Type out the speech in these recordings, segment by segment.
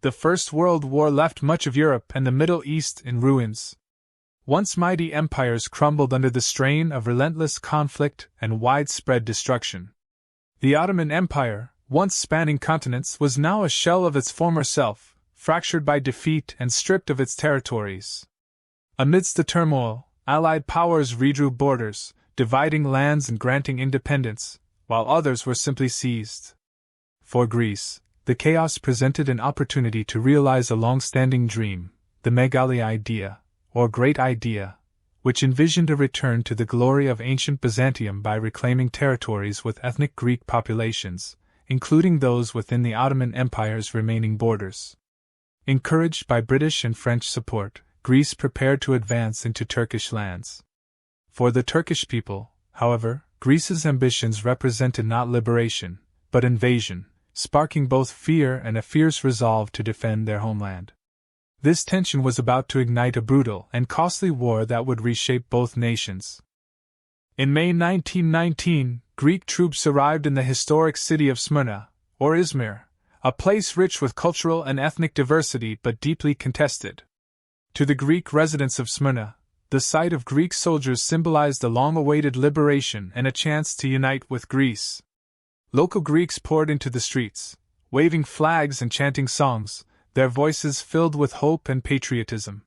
The First World War left much of Europe and the Middle East in ruins. Once mighty empires crumbled under the strain of relentless conflict and widespread destruction. The Ottoman Empire, once spanning continents, was now a shell of its former self, fractured by defeat and stripped of its territories. Amidst the turmoil, Allied powers redrew borders, dividing lands and granting independence, while others were simply seized. For Greece, the chaos presented an opportunity to realize a long-standing dream, the Megali Idea, or Great Idea, which envisioned a return to the glory of ancient Byzantium by reclaiming territories with ethnic Greek populations, including those within the Ottoman Empire's remaining borders. Encouraged by British and French support, Greece prepared to advance into Turkish lands. For the Turkish people, however, Greece's ambitions represented not liberation, but invasion, sparking both fear and a fierce resolve to defend their homeland. This tension was about to ignite a brutal and costly war that would reshape both nations. In May 1919, Greek troops arrived in the historic city of Smyrna, or Izmir, a place rich with cultural and ethnic diversity but deeply contested. To the Greek residents of Smyrna, the sight of Greek soldiers symbolized a long-awaited liberation and a chance to unite with Greece. Local Greeks poured into the streets, waving flags and chanting songs, their voices filled with hope and patriotism.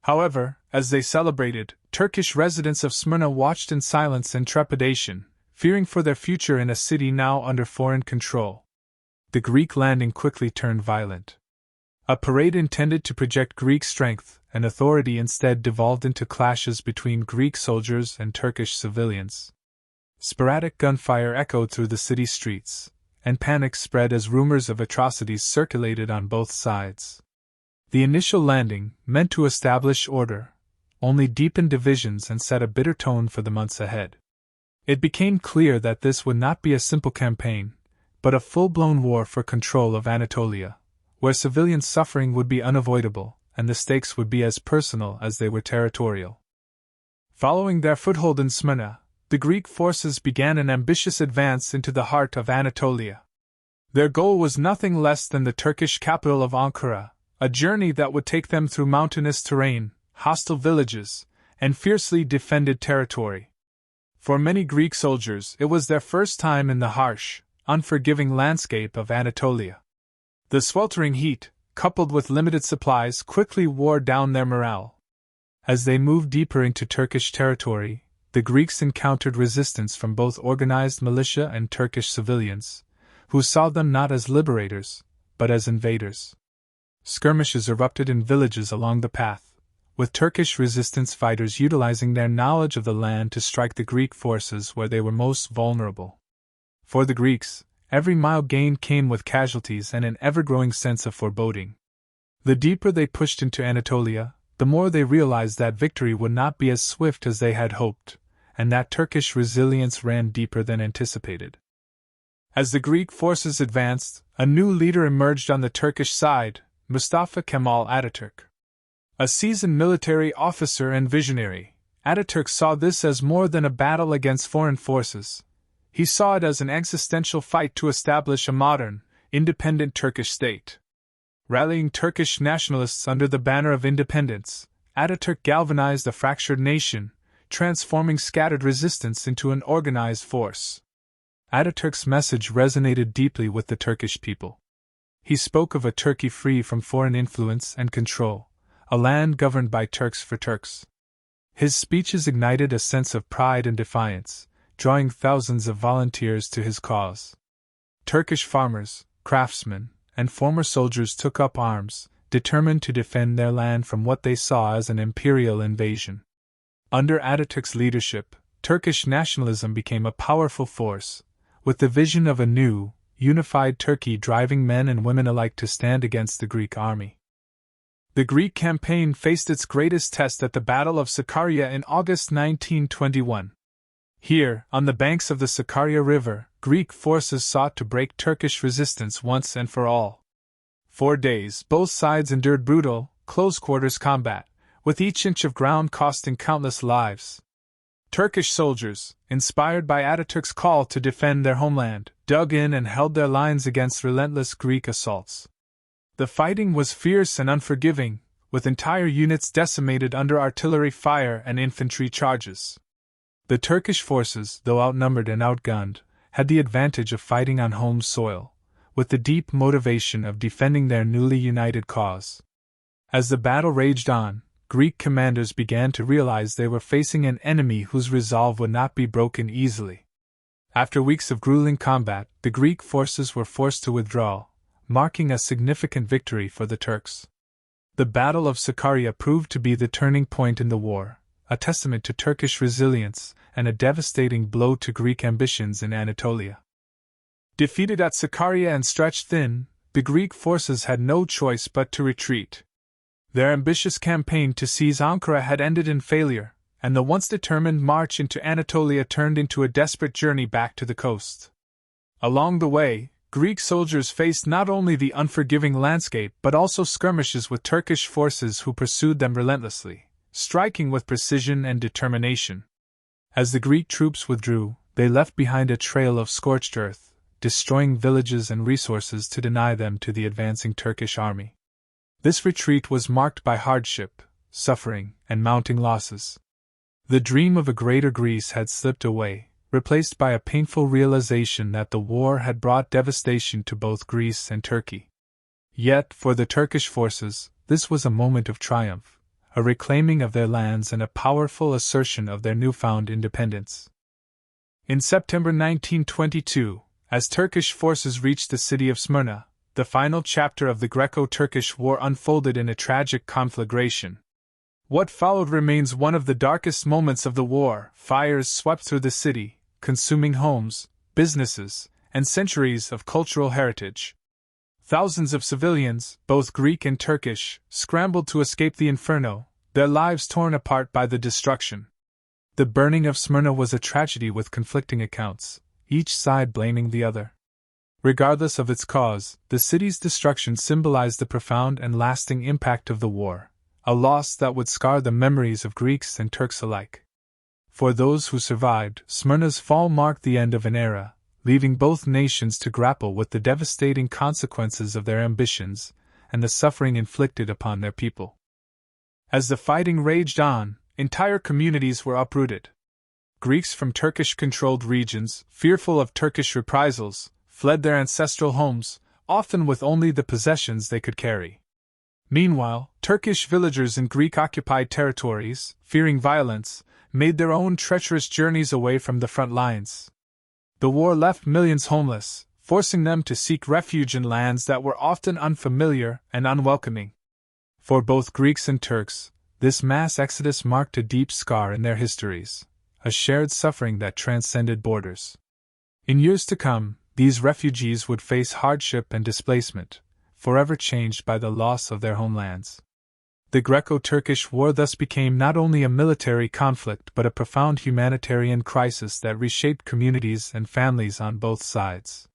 However, as they celebrated, Turkish residents of Smyrna watched in silence and trepidation, fearing for their future in a city now under foreign control. The Greek landing quickly turned violent. A parade intended to project Greek strength and authority instead devolved into clashes between Greek soldiers and Turkish civilians. Sporadic gunfire echoed through the city streets, and panic spread as rumors of atrocities circulated on both sides. The initial landing, meant to establish order, only deepened divisions and set a bitter tone for the months ahead. It became clear that this would not be a simple campaign, but a full-blown war for control of Anatolia, where civilian suffering would be unavoidable, and the stakes would be as personal as they were territorial. Following their foothold in Smyrna, the Greek forces began an ambitious advance into the heart of Anatolia. Their goal was nothing less than the Turkish capital of Ankara, a journey that would take them through mountainous terrain, hostile villages, and fiercely defended territory. For many Greek soldiers, it was their first time in the harsh, unforgiving landscape of Anatolia. The sweltering heat, coupled with limited supplies, quickly wore down their morale. As they moved deeper into Turkish territory, the Greeks encountered resistance from both organized militia and Turkish civilians, who saw them not as liberators, but as invaders. Skirmishes erupted in villages along the path, with Turkish resistance fighters utilizing their knowledge of the land to strike the Greek forces where they were most vulnerable. For the Greeks, every mile gained came with casualties and an ever-growing sense of foreboding. The deeper they pushed into Anatolia, the more they realized that victory would not be as swift as they had hoped, and that Turkish resilience ran deeper than anticipated. As the Greek forces advanced, a new leader emerged on the Turkish side, Mustafa Kemal Atatürk. A seasoned military officer and visionary, Ataturk saw this as more than a battle against foreign forces. He saw it as an existential fight to establish a modern, independent Turkish state. Rallying Turkish nationalists under the banner of independence, Ataturk galvanized a fractured nation, transforming scattered resistance into an organized force. Ataturk's message resonated deeply with the Turkish people. He spoke of a Turkey free from foreign influence and control, a land governed by Turks for Turks. His speeches ignited a sense of pride and defiance, drawing thousands of volunteers to his cause. Turkish farmers, craftsmen, and former soldiers took up arms, determined to defend their land from what they saw as an imperial invasion. Under Ataturk's leadership, Turkish nationalism became a powerful force, with the vision of a new, unified Turkey driving men and women alike to stand against the Greek army. The Greek campaign faced its greatest test at the Battle of Sakarya in August 1921. Here, on the banks of the Sakarya River, Greek forces sought to break Turkish resistance once and for all. 4 days, both sides endured brutal, close-quarters combat, with each inch of ground costing countless lives. Turkish soldiers, inspired by Ataturk's call to defend their homeland, dug in and held their lines against relentless Greek assaults. The fighting was fierce and unforgiving, with entire units decimated under artillery fire and infantry charges. The Turkish forces, though outnumbered and outgunned, had the advantage of fighting on home soil, with the deep motivation of defending their newly united cause. As the battle raged on, Greek commanders began to realize they were facing an enemy whose resolve would not be broken easily. After weeks of grueling combat, the Greek forces were forced to withdraw, marking a significant victory for the Turks. The Battle of Sakarya proved to be the turning point in the war, a testament to Turkish resilience and a devastating blow to Greek ambitions in Anatolia. Defeated at Sakarya and stretched thin, the Greek forces had no choice but to retreat. Their ambitious campaign to seize Ankara had ended in failure, and the once determined march into Anatolia turned into a desperate journey back to the coast. Along the way, Greek soldiers faced not only the unforgiving landscape but also skirmishes with Turkish forces who pursued them relentlessly, striking with precision and determination. As the Greek troops withdrew, they left behind a trail of scorched earth, destroying villages and resources to deny them to the advancing Turkish army. This retreat was marked by hardship, suffering, and mounting losses. The dream of a greater Greece had slipped away, replaced by a painful realization that the war had brought devastation to both Greece and Turkey. Yet, for the Turkish forces, this was a moment of triumph, a reclaiming of their lands and a powerful assertion of their newfound independence. In September 1922, as Turkish forces reached the city of Smyrna, the final chapter of the Greco-Turkish War unfolded in a tragic conflagration. What followed remains one of the darkest moments of the war. Fires swept through the city, consuming homes, businesses, and centuries of cultural heritage. Thousands of civilians, both Greek and Turkish, scrambled to escape the inferno, their lives torn apart by the destruction. The burning of Smyrna was a tragedy with conflicting accounts, each side blaming the other. Regardless of its cause, the city's destruction symbolized the profound and lasting impact of the war, a loss that would scar the memories of Greeks and Turks alike. For those who survived, Smyrna's fall marked the end of an era, leaving both nations to grapple with the devastating consequences of their ambitions and the suffering inflicted upon their people. As the fighting raged on, entire communities were uprooted. Greeks from Turkish-controlled regions, fearful of Turkish reprisals, fled their ancestral homes, often with only the possessions they could carry. Meanwhile, Turkish villagers in Greek-occupied territories, fearing violence, made their own treacherous journeys away from the front lines. The war left millions homeless, forcing them to seek refuge in lands that were often unfamiliar and unwelcoming. For both Greeks and Turks, this mass exodus marked a deep scar in their histories, a shared suffering that transcended borders. In years to come, these refugees would face hardship and displacement, forever changed by the loss of their homelands. The Greco-Turkish War thus became not only a military conflict but a profound humanitarian crisis that reshaped communities and families on both sides.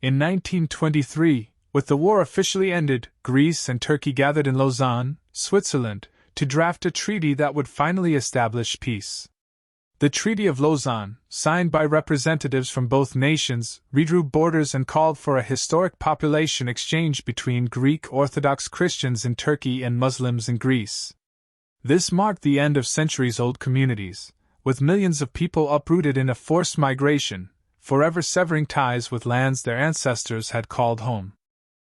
In 1923, with the war officially ended, Greece and Turkey gathered in Lausanne, Switzerland, to draft a treaty that would finally establish peace. The Treaty of Lausanne, signed by representatives from both nations, redrew borders and called for a historic population exchange between Greek Orthodox Christians in Turkey and Muslims in Greece. This marked the end of centuries-old communities, with millions of people uprooted in a forced migration, forever severing ties with lands their ancestors had called home.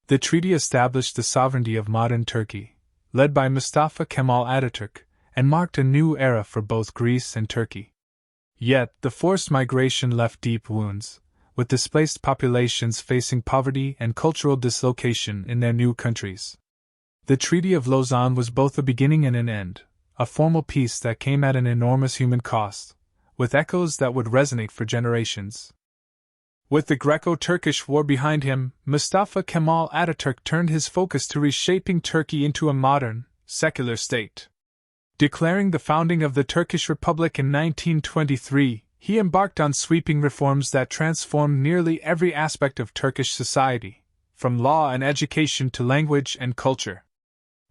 The treaty established the sovereignty of modern Turkey, led by Mustafa Kemal Atatürk, and marked a new era for both Greece and Turkey. Yet, the forced migration left deep wounds, with displaced populations facing poverty and cultural dislocation in their new countries. The Treaty of Lausanne was both a beginning and an end, a formal peace that came at an enormous human cost, with echoes that would resonate for generations. With the Greco-Turkish War behind him, Mustafa Kemal Atatürk turned his focus to reshaping Turkey into a modern, secular state. Declaring the founding of the Turkish Republic in 1923, he embarked on sweeping reforms that transformed nearly every aspect of Turkish society, from law and education to language and culture.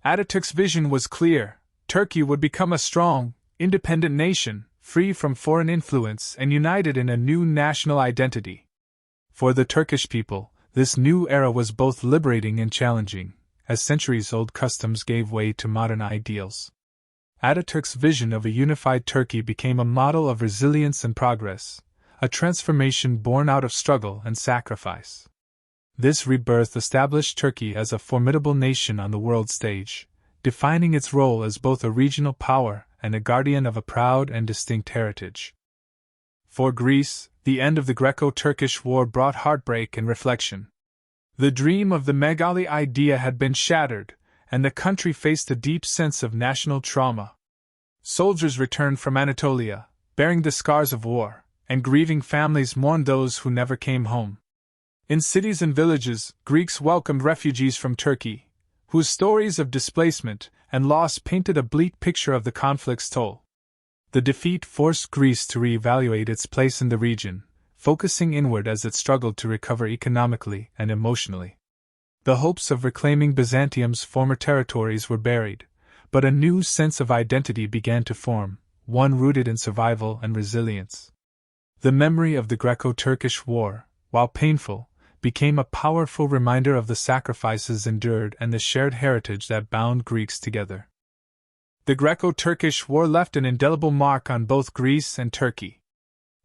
Ataturk's vision was clear: Turkey would become a strong, independent nation, free from foreign influence and united in a new national identity. For the Turkish people, This new era was both liberating and challenging, as centuries-old customs gave way to modern ideals. Ataturk's vision of a unified Turkey became a model of resilience and progress, a transformation born out of struggle and sacrifice. This rebirth established Turkey as a formidable nation on the world stage, defining its role as both a regional power and a guardian of a proud and distinct heritage. For Greece, the end of the Greco-Turkish War brought heartbreak and reflection. The dream of the Megali Idea had been shattered, and the country faced a deep sense of national trauma. Soldiers returned from Anatolia, bearing the scars of war, and grieving families mourned those who never came home. In cities and villages, Greeks welcomed refugees from Turkey, whose stories of displacement and loss painted a bleak picture of the conflict's toll. The defeat forced Greece to reevaluate its place in the region, focusing inward as it struggled to recover economically and emotionally. The hopes of reclaiming Byzantium's former territories were buried, but a new sense of identity began to form, one rooted in survival and resilience. The memory of the Greco-Turkish War, while painful, became a powerful reminder of the sacrifices endured and the shared heritage that bound Greeks together. The Greco-Turkish War left an indelible mark on both Greece and Turkey.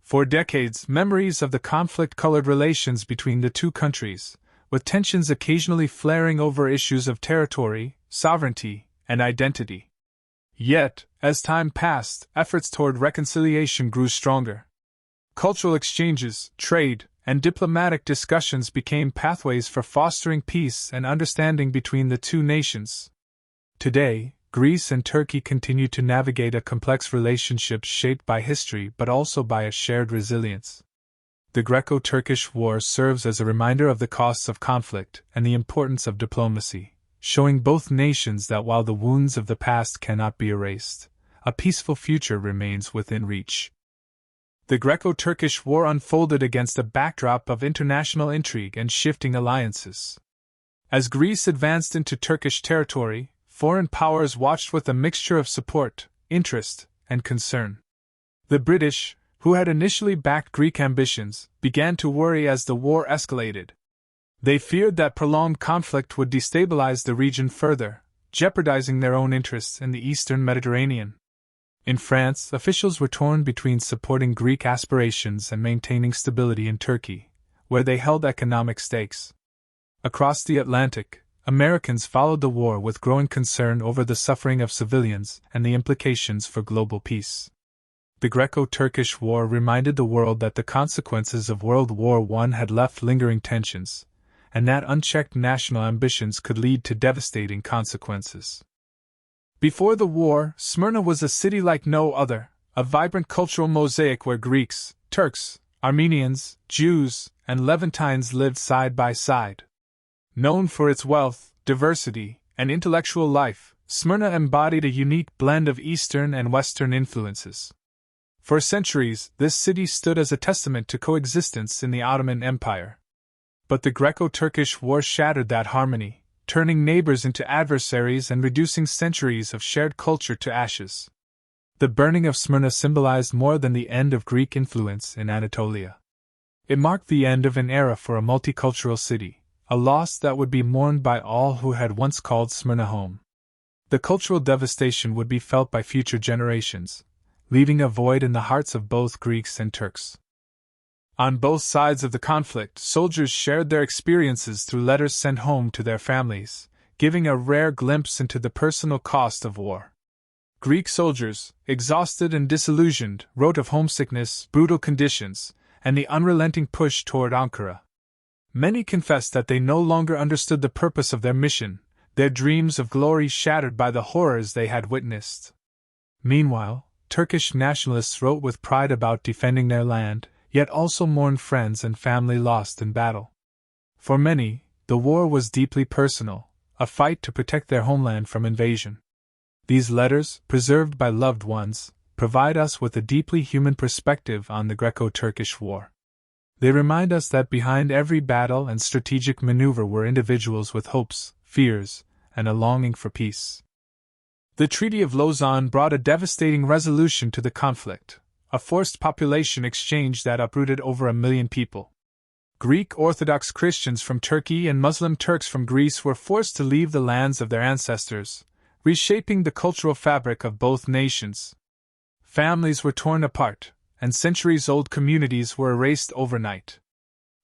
For decades, memories of the conflict colored relations between the two countries, with tensions occasionally flaring over issues of territory, sovereignty, and identity. Yet, as time passed, efforts toward reconciliation grew stronger. Cultural exchanges, trade, and diplomatic discussions became pathways for fostering peace and understanding between the two nations. Today, Greece and Turkey continue to navigate a complex relationship shaped by history but also by a shared resilience. The Greco-Turkish War serves as a reminder of the costs of conflict and the importance of diplomacy, showing both nations that while the wounds of the past cannot be erased, a peaceful future remains within reach. The Greco-Turkish War unfolded against a backdrop of international intrigue and shifting alliances. As Greece advanced into Turkish territory, foreign powers watched with a mixture of support, interest, and concern. The British, who had initially backed Greek ambitions, began to worry as the war escalated. They feared that prolonged conflict would destabilize the region further, jeopardizing their own interests in the Eastern Mediterranean. In France, officials were torn between supporting Greek aspirations and maintaining stability in Turkey, where they held economic stakes. Across the Atlantic, Americans followed the war with growing concern over the suffering of civilians and the implications for global peace. The Greco-Turkish War reminded the world that the consequences of World War I had left lingering tensions, and that unchecked national ambitions could lead to devastating consequences. Before the war, Smyrna was a city like no other, a vibrant cultural mosaic where Greeks, Turks, Armenians, Jews, and Levantines lived side by side. Known for its wealth, diversity, and intellectual life, Smyrna embodied a unique blend of Eastern and Western influences. For centuries, this city stood as a testament to coexistence in the Ottoman Empire. But the Greco-Turkish War shattered that harmony, turning neighbors into adversaries and reducing centuries of shared culture to ashes. The burning of Smyrna symbolized more than the end of Greek influence in Anatolia. It marked the end of an era for a multicultural city, a loss that would be mourned by all who had once called Smyrna home. The cultural devastation would be felt by future generations, leaving a void in the hearts of both Greeks and Turks. On both sides of the conflict, soldiers shared their experiences through letters sent home to their families, giving a rare glimpse into the personal cost of war. Greek soldiers, exhausted and disillusioned, wrote of homesickness, brutal conditions, and the unrelenting push toward Ankara. Many confessed that they no longer understood the purpose of their mission, their dreams of glory shattered by the horrors they had witnessed. Meanwhile, Turkish nationalists wrote with pride about defending their land, yet also mourned friends and family lost in battle. For many, the war was deeply personal, a fight to protect their homeland from invasion. These letters, preserved by loved ones, provide us with a deeply human perspective on the Greco-Turkish War. They remind us that behind every battle and strategic maneuver were individuals with hopes, fears, and a longing for peace. The Treaty of Lausanne brought a devastating resolution to the conflict, a forced population exchange that uprooted over 1 million people. Greek Orthodox Christians from Turkey and Muslim Turks from Greece were forced to leave the lands of their ancestors, reshaping the cultural fabric of both nations. Families were torn apart, and centuries-old communities were erased overnight.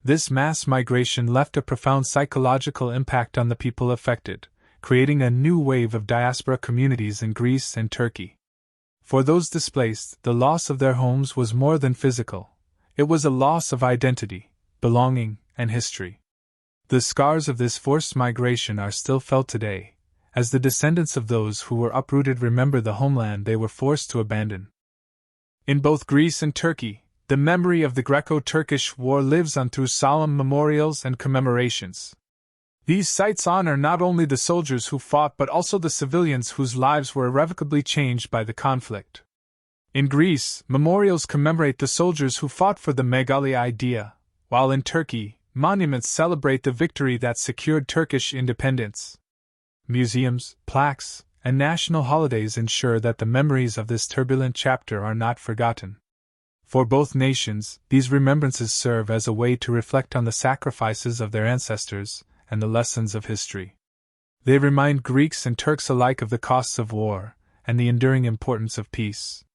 This mass migration left a profound psychological impact on the people affected, creating a new wave of diaspora communities in Greece and Turkey. For those displaced, the loss of their homes was more than physical. It was a loss of identity, belonging, and history. The scars of this forced migration are still felt today, as the descendants of those who were uprooted remember the homeland they were forced to abandon. In both Greece and Turkey, the memory of the Greco-Turkish War lives on through solemn memorials and commemorations. These sites honor not only the soldiers who fought but also the civilians whose lives were irrevocably changed by the conflict. In Greece, memorials commemorate the soldiers who fought for the Megali Idea, while in Turkey, monuments celebrate the victory that secured Turkish independence. Museums, plaques, and national holidays ensure that the memories of this turbulent chapter are not forgotten. For both nations, these remembrances serve as a way to reflect on the sacrifices of their ancestors and the lessons of history. They remind Greeks and Turks alike of the costs of war and the enduring importance of peace.